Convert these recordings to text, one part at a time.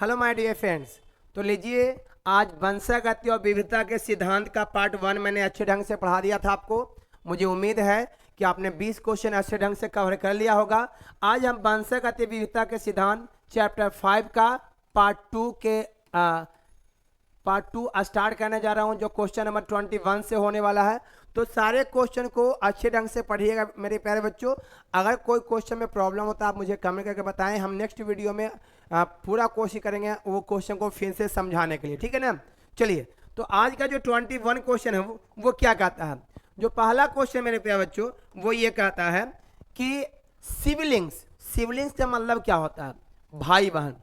Hello my dear friends. तो लीजिए, आज वंशागति और विविधता के सिद्धांत का पार्ट 1 मैंने अच्छे ढंग से पढ़ा दिया था आपको। मुझे उम्मीद है कि आपने 20 क्वेश्चन अच्छे ढंग से कवर कर लिया होगा। आज हम वंशागति विविधता के सिद्धांत चैप्टर 5 का पार्ट 2 स्टार्ट करने जा रहा हूं, जो क्वेश्चन नंबर 21 से होने वाला है। तो सारे क्वेश्चन को अच्छे ढंग से पढ़िएगा मेरे प्यारे बच्चों। अगर कोई क्वेश्चन में प्रॉब्लम होता है आप मुझे कमेंट करके बताएं। हम नेक्स्ट वीडियो में पूरा कोशिश करेंगे वो क्वेश्चन को फिर से समझाने के लिए, ठीक है ना। चलिए, तो आज का जो 21 क्वेश्चन है वो क्या कहता है। जो पहला क्वेश्चन मेरे प्यारे बच्चों वो ये कहता है कि सिबलिंग्स का मतलब क्या होता है, भाई बहन।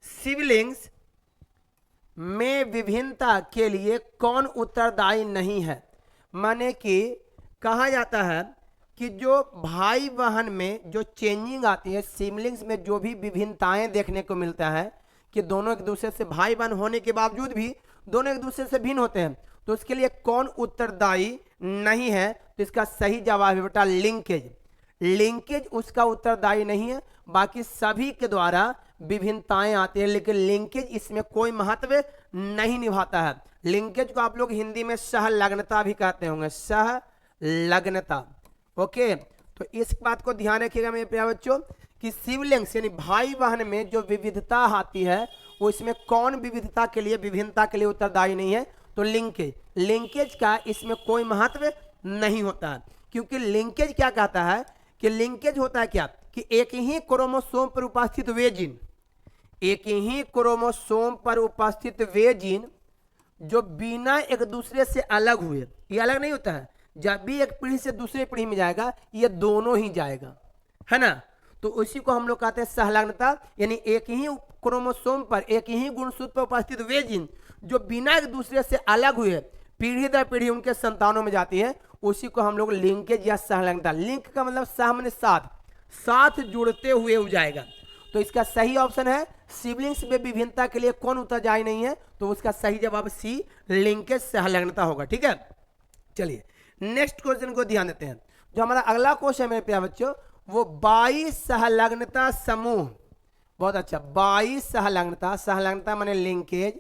सिबलिंग्स में विभिन्नता के लिए कौन उत्तरदायी नहीं है। माने कि कहा जाता है कि जो भाई बहन में जो चेंजिंग आती है, सिबलिंग्स में जो भी विभिन्नताएं देखने को मिलता है कि दोनों एक दूसरे से भाई बहन होने के बावजूद भी दोनों एक दूसरे से भिन्न होते हैं, तो उसके लिए कौन उत्तरदायी नहीं है। तो इसका सही जवाब है बेटा लिंकेज उसका उत्तरदायी नहीं है। बाकी सभी के द्वारा विभिन्नताएं आती है, लेकिन लिंकेज इसमें कोई महत्व नहीं निभाता है। लिंकेज को आप लोग हिंदी में सहलग्नता भी कहते होंगे, सहलग्नता। ओके, तो इस बात को ध्यान रखिएगा मेरे प्यारे बच्चों कि सिबलिंग्स यानी भाई बहन में जो विविधता आती है वो इसमें कौन विविधता के लिए विभिन्नता के लिए उत्तरदायी नहीं है। तो लिंकेज का इसमें कोई महत्व नहीं होता है, क्योंकि लिंकेज क्या कहता है कि लिंकेज होता है क्या कि एक ही क्रोमोसोम पर उपस्थित वे जीन जो बिना एक दूसरे से अलग हुए, ये अलग नहीं होता है। जब भी एक पीढ़ी से दूसरे पीढ़ी में जाएगा ये दोनों ही जाएगा, है ना। तो उसी को हम लोग कहते हैं सहलग्नता, यानी एक ही क्रोमोसोम पर एक ही गुणसूत्र पर उपस्थित वे जीन जो बिना एक दूसरे से अलग हुए पीढ़ी दर पीढ़ी उनके संतानों में जाती है, उसी को हम लोग लिंकेज या सहलग्नता। लिंक का मतलब सामने साथ जुड़ते हुए हो जाएगा। तो इसका सही ऑप्शन है सिबलिंग्स में विभिन्नता के लिए कौन उत्तरदायी नहीं है। तो उसका सही जवाब सी लिंकेज सहलग्नता होगा, ठीक है। चलिए नेक्स्ट क्वेश्चन को ध्यान देते हैं। जो हमारा अगला क्वेश्चन है मेरे प्यारे बच्चों वो 22 सहलग्नता समूह। बहुत अच्छा, 22 सहलग्नता माने लिंकेज।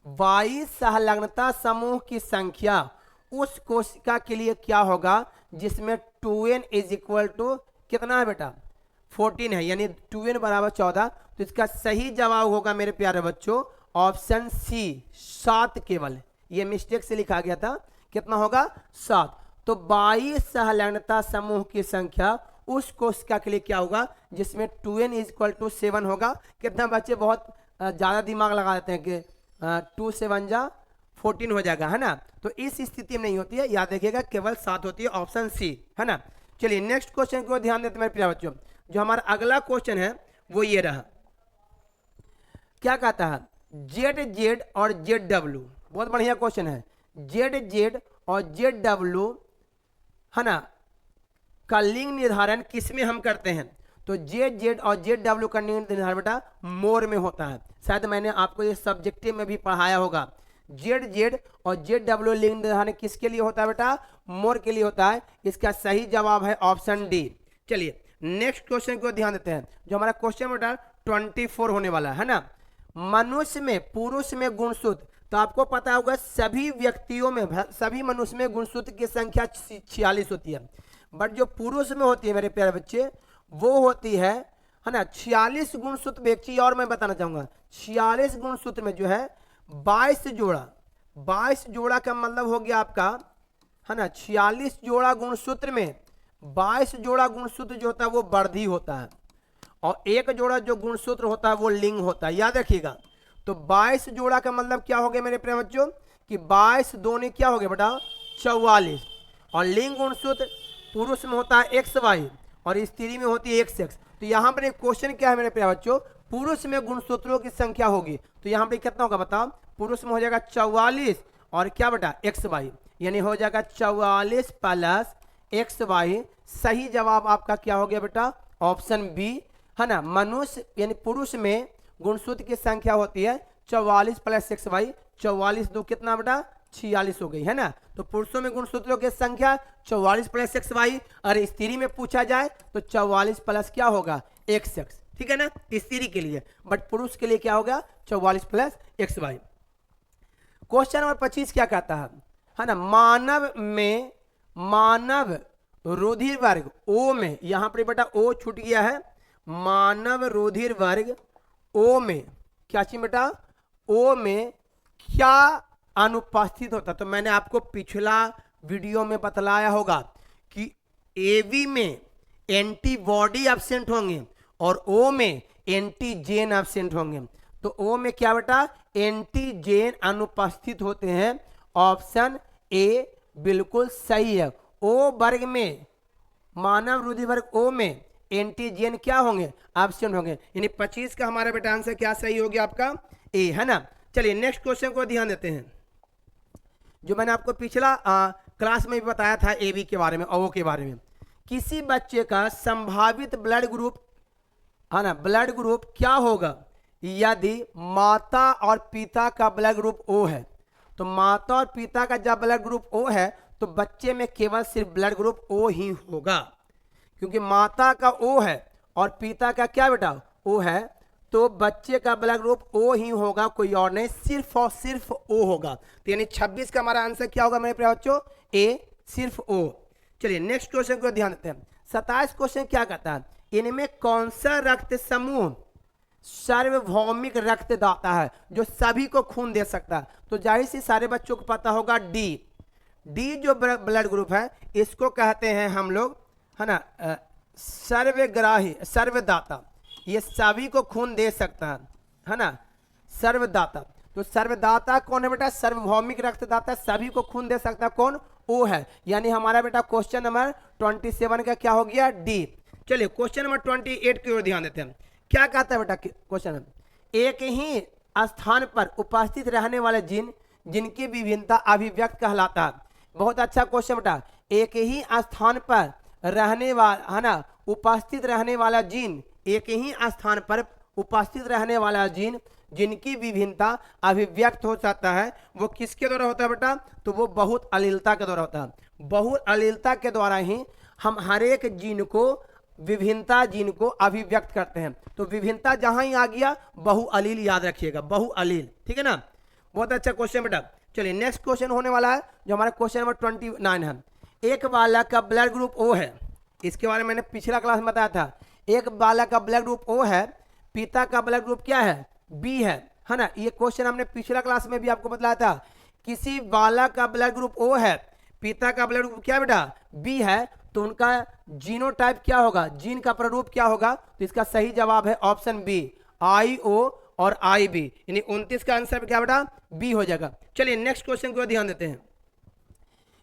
22 सहलग्नता समूह की संख्या उस कोशिका के लिए क्या होगा जिसमें 2n इज इक्वल टू कितना है बेटा 14 है, यानी 2n बराबर 14। तो इसका सही जवाब होगा मेरे प्यारे बच्चों ऑप्शन सी 7 केवल। ये मिस्टेक से लिखा गया था, कितना होगा 7। तो 22 सहलग्नता समूह की संख्या उस कोशिका के लिए क्या होगा जिसमें 2n इज इक्वल टू 7 होगा। कितना बच्चे बहुत ज्यादा दिमाग लगा देते हैं कि 2 से 1 जा 14 हो जाएगा, है ना। तो इस स्थिति में नहीं होती है, याद रखिएगा केवल 7 होती है, ऑप्शन सी, है ना। चलिए नेक्स्ट क्वेश्चन को ध्यान देते हैं मेरे प्यारे बच्चों। जो हमारा अगला क्वेश्चन है वो ये रहा, क्या कहता है जेड और जेड, बहुत बढ़िया क्वेश्चन है। जेड और जेड, है ना, का लिंग निर्धारण किसमें हम करते हैं। तो जेड और जेड का लिंग निर्धारण बेटा मोर में होता है। शायद मैंने आपको ये सब्जेक्टिव में भी पढ़ाया होगा। जेड और जेड लिंग निर्धारण किसके लिए होता है बेटा, मोर के लिए होता है। इसका सही जवाब है ऑप्शन डी। चलिए नेक्स्ट क्वेश्चन को ध्यान देते हैं। जो हमारा क्वेश्चन बेटा 24 होने वाला है ना। मनुष्य में पुरुष में गुणसूत्र, तो आपको पता होगा सभी मनुष्य में गुणसूत्र की संख्या 46 होती है, बट जो पुरुष में होती है मेरे प्यारे बच्चे वो होती है ना 46 गुणसूत्र में। एक चीज और मैं बताना चाहूंगा, 46 गुणसूत्र में जो है 22 जोड़ा का मतलब हो गया आपका, है ना। 46 जोड़ा गुणसूत्र में 22 जोड़ा गुणसूत्र जो होता है वो वर्धी होता है, और एक जोड़ा जो गुणसूत्र होता है वो लिंग होता है, याद रखिएगा। तो 22 जोड़ा का मतलब क्या हो गया मेरे प्यारे बच्चों कि 22 दोने क्या हो गया बेटा 44, और लिंग गुणसूत्र पुरुष में होता है XY और स्त्री में होती है XX। तो यहाँ पर एक क्वेश्चन क्या है मेरे प्यारे बच्चों, पुरुष में गुणसूत्रों की संख्या होगी, तो यहाँ पे कितना होगा बताओ, पुरुष में हो जाएगा 44 और क्या बेटा XY, यानी हो जाएगा 44 प्लस XY। सही जवाब आपका क्या हो गया बेटा ऑप्शन बी, है ना। मनुष्य यानी पुरुष में गुणसूत्र की संख्या होती है 44 प्लस XY। 44 दो कितना बेटा 46 हो गई, है ना। तो पुरुषों में गुणसूत्रों की संख्या 44 प्लस XY, और स्त्री में पूछा जाए तो 44 प्लस क्या होगा XX, ठीक है ना, स्त्री के लिए, बट पुरुष के लिए क्या होगा 44 प्लस XY। क्वेश्चन नंबर 25 क्या कहता है ना, मानव रुधिर वर्ग ओ में, यहां पर बेटा ओ छूट गया है, मानव रुधिर वर्ग ओ में क्या चाहिए बेटा, ओ में क्या अनुपस्थित होता, तो मैंने आपको पिछला वीडियो में बतलाया होगा कि एबी में एंटीबॉडी एब्सेंट होंगे और ओ में एंटीजेन एब्सेंट होंगे। तो ओ में क्या बेटा, एंटीजेन अनुपस्थित होते हैं, ऑप्शन ए बिल्कुल सही है। ओ वर्ग में, मानव रुधिर वर्ग ओ में एंटीजेन क्या होंगे, एब्सेंट होंगे, यानी 25 का हमारा बेटा आंसर क्या सही हो गया आपका, ए, है ना। चलिए नेक्स्ट क्वेश्चन को ध्यान देते हैं, जो मैंने आपको पिछला क्लास में भी बताया था एबी के बारे में, ओ के बारे में। किसी बच्चे का संभावित ब्लड ग्रुप, है ना, ब्लड ग्रुप क्या होगा यदि माता और पिता का ब्लड ग्रुप ओ है। तो माता और पिता का जब ब्लड ग्रुप ओ है तो बच्चे में केवल सिर्फ ब्लड ग्रुप ओ ही होगा, क्योंकि माता का ओ है और पिता का क्या बेटा ओ है, तो बच्चे का ब्लड ग्रुप ओ ही होगा, कोई और नहीं, सिर्फ और सिर्फ ओ होगा। तो यानी 26 का हमारा आंसर क्या होगा मेरे प्यारे बच्चों, ए, सिर्फ ओ। चलिए नेक्स्ट क्वेश्चन को ध्यान देते हैं। 27 क्वेश्चन क्या कहता है, इनमें कौन सा रक्त समूह सार्वभौमिक रक्तदाता है जो सभी को खून दे सकता है। तो जाहिर सी सारे बच्चों को पता होगा डी। डी जो ब्लड ग्रुप है इसको कहते हैं हम लोग, है ना, सर्वग्राही, सर्वदाता, ये सभी को खून दे सकता है ना, सर्वदाता। तो सर्वदाता कौन है बेटा, सार्वभौमिक रक्तदाता, सभी को खून दे सकता है, कौन, ओ है। यानी हमारा बेटा क्वेश्चन नंबर 27 का क्या हो गया, डी। चलिए क्वेश्चन नंबर 28 की ओर ध्यान देते हैं। क्या कहता है बेटा क्वेश्चन, एक ही स्थान पर उपस्थित रहने वाले जीन जिनकी विभिन्नता अभिव्यक्त कहलाता है। बहुत अच्छा क्वेश्चन बेटा, एक ही स्थान पर रहने वाला, है ना, उपस्थित रहने वाला जीन, एक ही स्थान पर उपस्थित रहने वाला जीन जिनकी विभिन्नता अभिव्यक्त हो सकता है, वो किसके द्वारा होता है बेटा, तो वो बहुत अलीलता के द्वारा होता है। बहुत अलीलता के द्वारा ही हम हर एक जीन को, विभिन्नता जीन को अभिव्यक्त करते हैं। तो विभिन्नता जहां ही आ गया, बहुअलील याद रखिएगा, बहुअलील, ठीक है ना। बहुत अच्छा क्वेश्चन बेटा। चलिए नेक्स्ट क्वेश्चन होने वाला है जो हमारा क्वेश्चन नंबर 29 है। एक बालक का ब्लड ग्रुप ओ है, इसके बारे में मैंने पिछला क्लास में बताया था। एक बालक का ब्लड ग्रुप ओ है, पिता का ब्लड ग्रुप क्या है, बी है ना। ये क्वेश्चन हमने पिछला क्लास में भी आपको बताया था। किसी बालक का ब्लड ग्रुप ओ है, पिता का ब्लड ग्रुप क्या बेटा, बी है, तो उनका जीनोटाइप क्या होगा, जीन का प्रारूप क्या होगा, तो इसका सही जवाब है ऑप्शन बी, IO और IB, यानी 29 का आंसर क्या बेटा, बी हो जाएगा। चलिए नेक्स्ट क्वेश्चन को ध्यान देते हैं।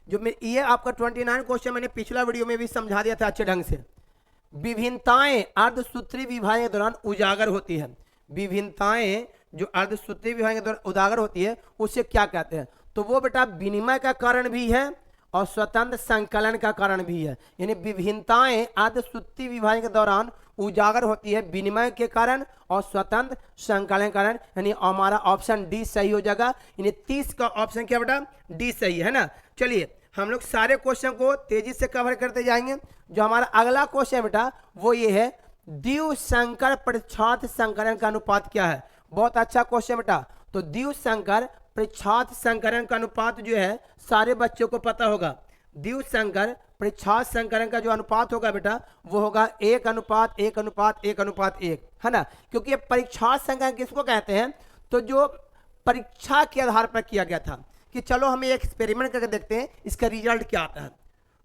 जो ये आपका 29 क्वेश्चन मैंने पिछला वीडियो में भी समझा दिया था अच्छे ढंग से। विभिन्नताएं अर्धसूत्री विभाजन के दौरान उजागर होती है। विभिन्नताएं जो अर्धसूत्री विभाजन के दौरान उजागर होती है उसे क्या कहते हैं, तो वो बेटा विनिमय का कारण भी है और स्वतंत्र संकलन का कारण भी है। यानी विभिन्नताएं अर्धसूत्री विभाजन के दौरान उजागर होती है विनिमय के कारण और स्वतंत्र संकलन के कारण, यानी हमारा ऑप्शन डी सही हो जाएगा। यानी 30 का ऑप्शन क्या बेटा, डी सही है ना। चलिए हम लोग सारे क्वेश्चन को तेजी से कवर करते जाएंगे। जो हमारा अगला क्वेश्चन बेटा वो ये है, द्विसंकर पृच्छार्थ संकरण का अनुपात क्या है। बहुत अच्छा क्वेश्चन बेटा। तो द्विसंकर पृच्छार्थ संकरण का अनुपात जो है सारे बच्चों को पता होगा। द्विसंकर पृच्छार्थ संकरण का जो अनुपात होगा बेटा वो होगा 1:1:1:1, है ना। क्योंकि ये परीक्षार्थ संकरण किसको कहते हैं, तो जो परीक्षा के आधार पर किया गया था कि चलो हम एक एक्सपेरिमेंट करके देखते हैं इसका रिजल्ट क्या आता है।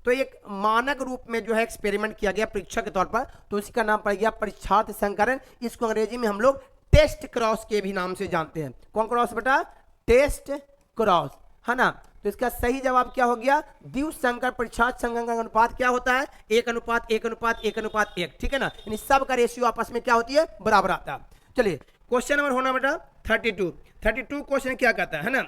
तो एक मानक रूप में जो है एक्सपेरिमेंट किया गया परीक्षा के तौर पर, तो उसी का नाम पड़ गया परीक्षार्थ संकरण। इसको अंग्रेजी में हम लोग टेस्ट क्रॉस के भी नाम से जानते हैं। कौन क्रॉस बेटा, टेस्ट क्रॉस, है ना। तो इसका सही जवाब क्या हो गया, द्विसंकर परीक्षार्थ संकरण का अनुपात क्या होता है, 1:1:1:1, ठीक है ना। यानी सब का रेशियो आपस में क्या होती है, बराबर आता है। चलिए क्वेश्चन नंबर होना बेटा 32 क्वेश्चन क्या कहता है ना।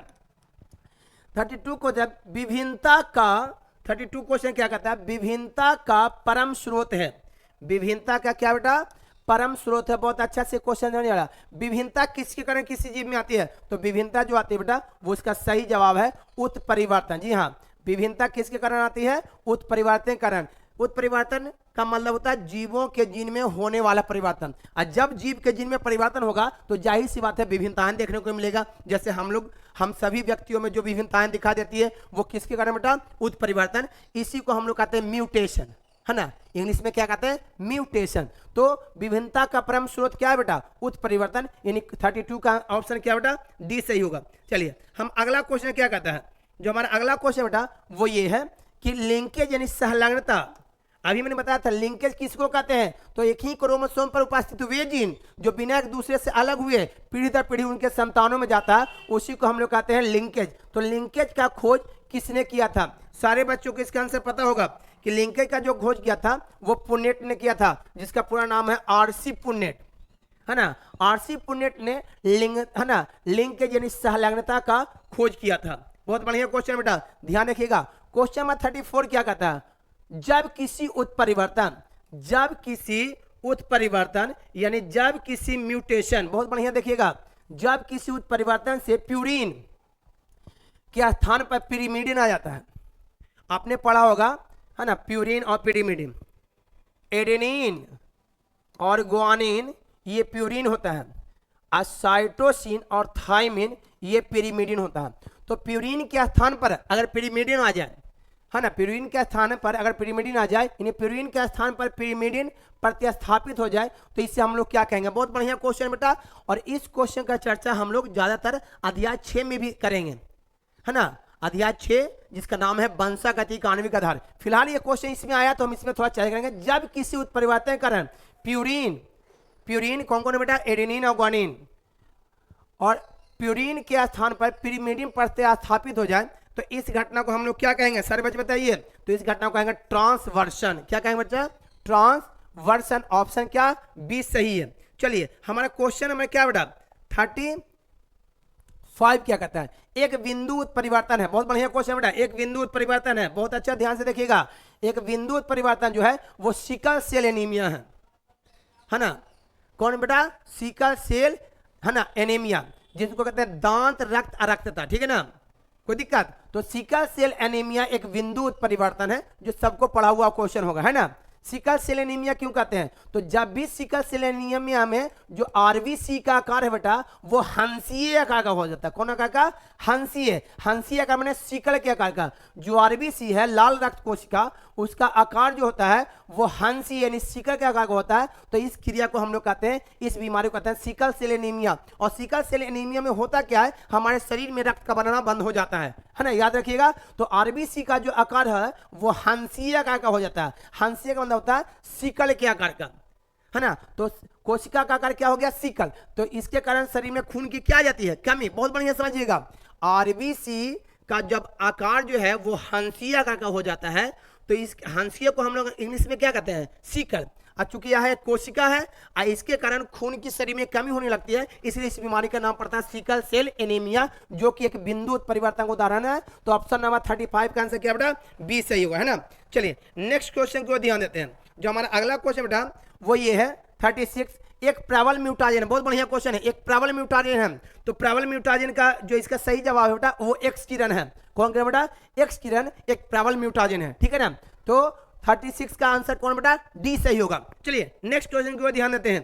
32 को जब विभिन्नता का, 32 क्वेश्चन क्या कहता है, विभिन्नता का परम स्रोत है। विभिन्नता का क्या बेटा, परम स्रोत है। बहुत अच्छा से क्वेश्चन होने वाला। विभिन्नता किसके कारण किसी जीव में आती है, तो विभिन्नता जो आती है बेटा वो इसका सही जवाब है उत्परिवर्तन। जी हाँ, विभिन्नता किसके कारण आती है, उत्परिवर्तन कारण। उत्परिवर्तन का मतलब होता है जीवों के जीन में होने वाला परिवर्तन। और जब जीव के जीन में परिवर्तन होगा तो जाहिर सी बात है विभिन्नताएं देखने को मिलेगा। जैसे हम सभी व्यक्तियों में जो विभिन्नताएं दिखा देती है वो किसके कारण बेटा, उत्परिवर्तन। इसी को हम लोग कहते हैं म्यूटेशन, है ना, इंग्लिश में क्या कहते हैं, म्यूटेशन। तो विभिन्नता का परम स्रोत क्या है बेटा, उत्परिवर्तन, यानी 32 का ऑप्शन क्या बेटा, डी सही होगा। चलिए हम अगला क्वेश्चन क्या कहता है, जो हमारा अगला क्वेश्चन बेटा वो ये है कि लिंकेज यानी सहलग्नता। अभी मैंने बताया था लिंकेज किसको कहते हैं, तो एक ही क्रोमोसोम पर उपस्थित वे जीन जो बिना एक दूसरे से अलग हुए पीढ़ी दर पीढ़ी उनके संतानों में जाता है, उसी को हम लोग कहते हैं लिंकेज। तो लिंकेज का खोज किसने किया था, सारे बच्चों को इसका आंसर पता होगा कि लिंकेज का जो खोज किया था वो पुन्नेट ने किया था, जिसका पूरा नाम है आरसी पुन्नेट, है ना। आरसी पुन्नेट ने लिंकेज यानी सहलग्नता का खोज किया था। बहुत बढ़िया क्वेश्चन बेटा, ध्यान रखिएगा। क्वेश्चन नंबर 34 क्या कहता है, जब किसी उत्परिवर्तन यानी जब किसी म्यूटेशन, बहुत बढ़िया देखिएगा, जब किसी उत्परिवर्तन से प्यूरिन के स्थान पर पिरिमिडिन आ जाता है। आपने पढ़ा होगा, है ना, प्यूरिन और पिरिमिडिन, एडेनिन और ग्वानिन ये प्यूरिन होता है, और साइटोसिन और थाइमिन ये पिरिमिडिन होता है। तो प्यूरिन के स्थान पर अगर पिरिमिडिन आ जाए, है ना, प्यूरिन के स्थान पर अगर पिरिमिडिन आ जाए, यानी प्यूरिन के स्थान पर पिरिमिडिन प्रतिस्थापित हो जाए, तो इसे हम लोग क्या कहेंगे। बहुत बढ़िया क्वेश्चन बेटा, और इस क्वेश्चन का चर्चा हम लोग ज्यादातर अध्याय 6 में भी करेंगे, है ना, अध्याय 6 जिसका नाम है वंशागति का आणविक आधार। फिलहाल ये क्वेश्चन इसमें आया तो हम इसमें थोड़ा चर्चा करेंगे। जब किसी उत्परिवर्तन के कारण प्यूरिन कौन कौन है बेटा, एडेनिन और ग्वानिन, और प्यूरिन के स्थान पर पिरिमिडिन प्रतिस्थापित हो जाए, तो इस घटना को हम लोग क्या कहेंगे, सर बच्चे बताइए। तो इस घटना को कहेंगे ट्रांसवर्शन। क्या कहेंगे बच्चा, ट्रांसवर्शन। ऑप्शन क्या, बी सही है। चलिए हमारा क्वेश्चन नंबर क्या बेटा 35 क्या कहता है, एक बिंदु उत्परिवर्तन है। बहुत बढ़िया क्वेश्चन बेटा, एक बिंदु उत्परिवर्तन है, बहुत अच्छा ध्यान से देखिएगा। एक बिंदु उत्परिवर्तन जो है वो सिकल सेल एनीमिया है ना, कौन बेटा, सिकल सेल, है ना, एनीमिया, जिसको कहते हैं दांत रक्त अरक्तता, ठीक है ना, कोई दिक्कत। तो सिकल सेल एनीमिया एक बिंदु उत्परिवर्तन है, जो सबको पढ़ा हुआ क्वेश्चन होगा, है ना। सिकल सेल एनीमिया क्यों कहते हैं, तो जब भी सिकल सेल एनीमिया में जो आरबीसी का आकार है बेटा वो हंसीय आकार का हो जाता है। कौन आकार का, हंसीय आकार मैंने सिकल के आकार का। जो आरबीसी है लाल रक्त कोशिका, उसका आकार जो होता है वो हंसी यानी सिकल के आकार का होता है। तो इस क्रिया को हम लोग कहते हैं, इस बीमारी को कहते हैं सिकल सेल एनीमिया। और सिकल सेल एनीमिया में होता क्या है, हमारे शरीर में रक्त का बनना बंद हो जाता है ना, याद रखिएगा। तो आरबीसी का जो आकार है वो हंसीय आकार का हो जाता है। हंसीय का मतलब होता है सिकल के आकार का, है ना। तो कोशिका का आकार क्या हो गया, सिकल। तो इसके कारण शरीर में खून की क्या जाती है, कमी। बहुत बढ़िया समझिएगा, आरबीसी का जब आकार जो है वो हंसीय आकार का हो जाता है, तो इस हंसीय को हम लोग इंग्लिश में क्या कहते हैं, सिकल। और चूंकि यह है कोशिका है और इसके कारण खून की शरीर में कमी होने लगती है, इसलिए इस बीमारी का नाम पड़ता है सिकल सेल एनीमिया, जो कि एक बिंदु परिवर्तन का उदाहरण है। तो ऑप्शन नंबर 35 का आंसर क्या बेटा, बी सही होगा, है ना। चलिए नेक्स्ट क्वेश्चन को ध्यान देते हैं। जो हमारा अगला क्वेश्चन बेटा वो ये है 36, एक प्रबल म्यूटाजन है। बहुत बढ़िया क्वेश्चन है, एक प्रबल म्यूटाजन है। तो प्रबल म्यूटाजन का जो इसका सही जवाब है बेटा वो एक्स किरण है। कौन करें बेटा, एक्स किरण एक प्रबल म्यूटाजन है, ठीक है ना। तो 36 का आंसर कौन बेटा, डी सही होगा। चलिए नेक्स्ट क्वेश्चन को ध्यान देते हैं।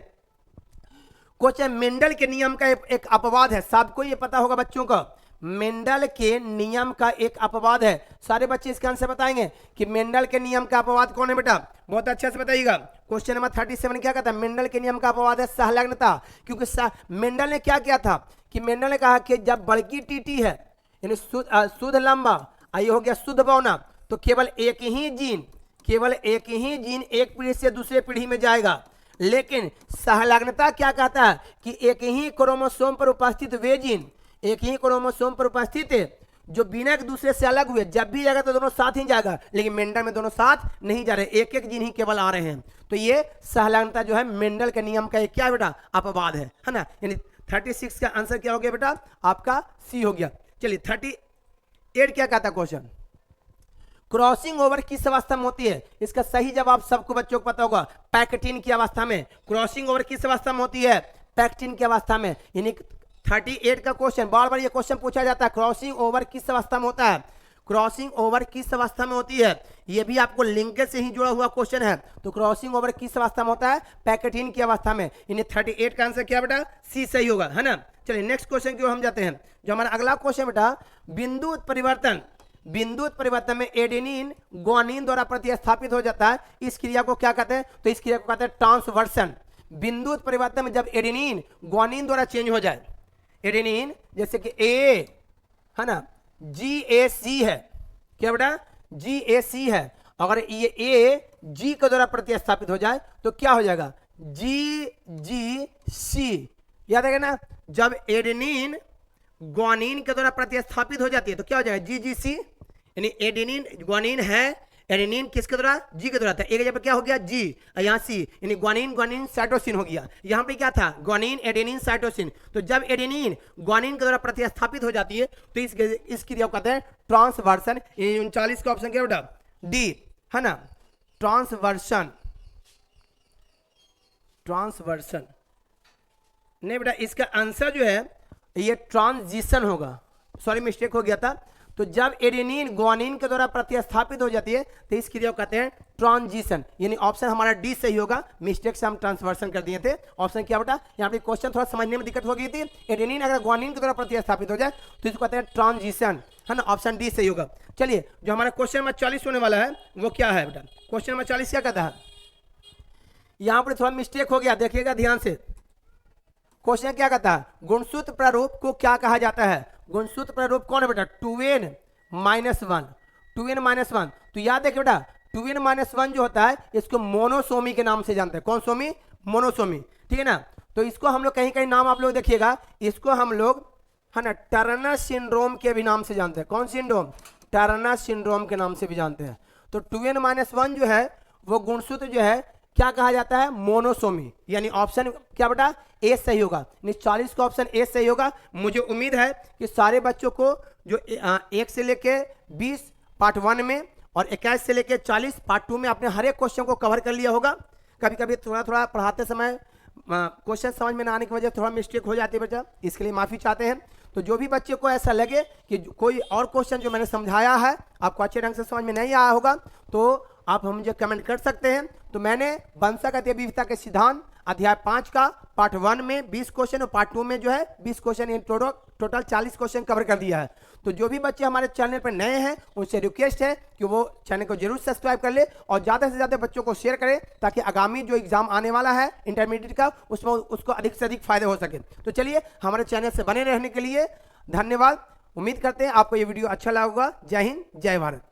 क्वेश्चन मेंडल के नियम का एक अपवाद है, सबको ये पता होगा बच्चों को। मेंडल के नियम का एक अपवाद है, सारे बच्चे इसका आंसर बताएंगे कि मेंडल के नियम का अपवाद कौन है बेटा, बहुत अच्छा से बताइएगा। क्वेश्चन नंबर 37 क्या कहता है, मेंडल के नियम का अपवाद है सहलग्नता। क्योंकि मेंडल ने क्या किया था कि मेंडल ने कहा कि जब बड़की टीटी है यानी शुद्ध लंबा, ये हो गया शुद्ध बौना, तो केवल एक ही जीन एक पीढ़ी से दूसरे पीढ़ी में जाएगा। लेकिन सहलग्नता क्या कहता है कि एक ही क्रोमोसोम पर उपस्थित वे जीन, एक ही क्रोमोसोम पर उपस्थित है जो बिना एक दूसरे से अलग हुए जब भी जाएगा तो दोनों साथ ही जाएगा। लेकिन मेंडल में दोनों साथ नहीं जा रहे, एक एक जीन ही केवल आ रहे हैं। तो ये सहलग्नता जो है मेंडल के नियम का एक क्या बेटा, अपवाद है ना। यानी 36 का आंसर क्या हो गया बेटा, आपका सी हो गया। चलिए 38 क्या कहता है क्वेश्चन, क्रॉसिंग ओवर किस अवस्था में होती है। इसका सही जवाब सबको बच्चों को पता होगा, पैक्टिन की अवस्था में। क्रॉसिंग ओवर किस अवस्था में होती है, पैक्टिन की अवस्था में। यानी 38 का क्वेश्चन, बार बार ये क्वेश्चन पूछा जाता है, क्रॉसिंग ओवर किस अवस्था में होता है। क्रॉसिंग ओवर किस अवस्था में होती है, ये भी आपको लिंकेज से ही जुड़ा हुआ क्वेश्चन है। तो क्रॉसिंग ओवर किस अवस्था में होता है, पैकेटिन की अवस्था में। यानी 38 का आंसर क्या बेटा, सी सही होगा, है ना। चलिए नेक्स्ट क्वेश्चन की ओर हम जाते हैं। जो हमारा अगला क्वेश्चन बेटा, बिंदु परिवर्तन, बिंदु परिवर्तन में एडेनिन ग्वानिन द्वारा प्रतिस्थापित हो जाता है, इस क्रिया को क्या कहते हैं, तो इस क्रिया को कहते हैं ट्रांसवर्सन। बिंदु परिवर्तन में जब एडेनिन ग्वानिन द्वारा चेंज हो जाए, एडेनिन जैसे कि ए है ना, GAC है, क्या बेटा, GAC है, अगर ये ए जी के द्वारा प्रतिस्थापित हो जाए तो क्या हो जाएगा, GGC, याद है ना। जब एडेनिन ग्वानिन के द्वारा प्रतिस्थापित हो जाती है तो क्या हो जाएगा, GGC, यानी एडेनिन ग्वानिन है, एडेनिन किसके द्वारा, जी के द्वारा था, एक जगह पे क्या हो गया, जी, यहाँ सी, यानी ग्वानिन ग्वानिन साइटोसिन हो गया। यहाँ पे क्या था, ग्वानिन एडेनिन साइटोसिन। तो जब एडेनिन ग्वानिन के द्वारा प्रतिस्थापित हो जाती है तो इस क्रिया को कहते हैं ट्रांसवर्सन। 39 का ऑप्शन क्या बेटा, डी, है ना, ट्रांसवर्सन। ट्रांसवर्सन नहीं बेटा, इसका आंसर जो है ये ट्रांजिशन होगा, सॉरी मिस्टेक हो गया था। तो जब एडेनिन ग्वानिन के द्वारा प्रतिस्थापित हो जाती है तो इस क्रिया को कहते हैं ट्रांजिशन, यानी ऑप्शन हमारा डी सही होगा। मिस्टेक से हम ट्रांसवर्सन कर दिए थे। ऑप्शन क्या बेटा, यहाँ पे क्वेश्चन थोड़ा समझने में दिक्कत हो गई थी। एडेनिन अगर ग्वानिन के द्वारा प्रतिस्थापित हो जाए तो इसको कहते हैं ट्रांजिशन, है ना, ऑप्शन डी सही होगा। चलिए जो हमारा क्वेश्चन नंबर 40 होने वाला है वो क्या है बेटा, क्वेश्चन नंबर 40 क्या कहता है, यहाँ पर थोड़ा मिस्टेक हो गया, देखिएगा ध्यान से। क्वेश्चन क्या कहता है, गुणसूत्र प्रारूप को क्या कहा जाता है। गुणसूत्र प्रारूप कौन है बेटा, 2n - 1, 2n - 1। तो याद है बेटा 2n - 1 जो होता है इसको मोनोसोमी के नाम से जानते हैं। कौन सोमी, मोनोसोमी, ठीक है ना। तो इसको हम लोग कहीं कहीं नाम आप लोग देखिएगा, इसको हम लोग है ना टर्नर सिंड्रोम के भी नाम से जानते हैं। कौन सिंड्रोम, टर्नर सिंड्रोम के नाम से भी जानते हैं। तो 2n - 1 जो है वो गुणसूत्र जो है क्या कहा जाता है, मोनोसोमी, यानी ऑप्शन क्या बेटा, ए सही होगा। 40 का ऑप्शन ए सही होगा। मुझे उम्मीद है कि सारे बच्चों को जो 1 से लेके 20 पार्ट 1 में और 21 से लेके 40 पार्ट 2 में आपने हर एक क्वेश्चन को कवर कर लिया होगा। कभी कभी थोड़ा थोड़ा पढ़ाते समय क्वेश्चन समझ में ना आने की वजह से थोड़ा मिस्टेक हो जाती है बच्चा, इसके लिए माफ़ी चाहते हैं। तो जो भी बच्चे को ऐसा लगे कि कोई और क्वेश्चन जो मैंने समझाया है आपको अच्छे ढंग से समझ में नहीं आया होगा तो आप हम मुझे कमेंट कर सकते हैं। तो मैंने वंशागत विविधता के सिद्धांत अध्याय 5 का पार्ट 1 में 20 क्वेश्चन और पार्ट 2 में जो है 20 क्वेश्चन, टोटल 40 क्वेश्चन कवर कर दिया है। तो जो भी बच्चे हमारे चैनल पर नए हैं उनसे रिक्वेस्ट है कि वो चैनल को जरूर सब्सक्राइब कर ले और ज़्यादा से ज़्यादा बच्चों को शेयर करें ताकि आगामी जो एग्जाम आने वाला है इंटरमीडिएट का उसमें उसको अधिक से अधिक फायदे हो सके। तो चलिए हमारे चैनल से बने रहने के लिए धन्यवाद। उम्मीद करते हैं आपको ये वीडियो अच्छा लगा होगा। जय हिंद, जय भारत।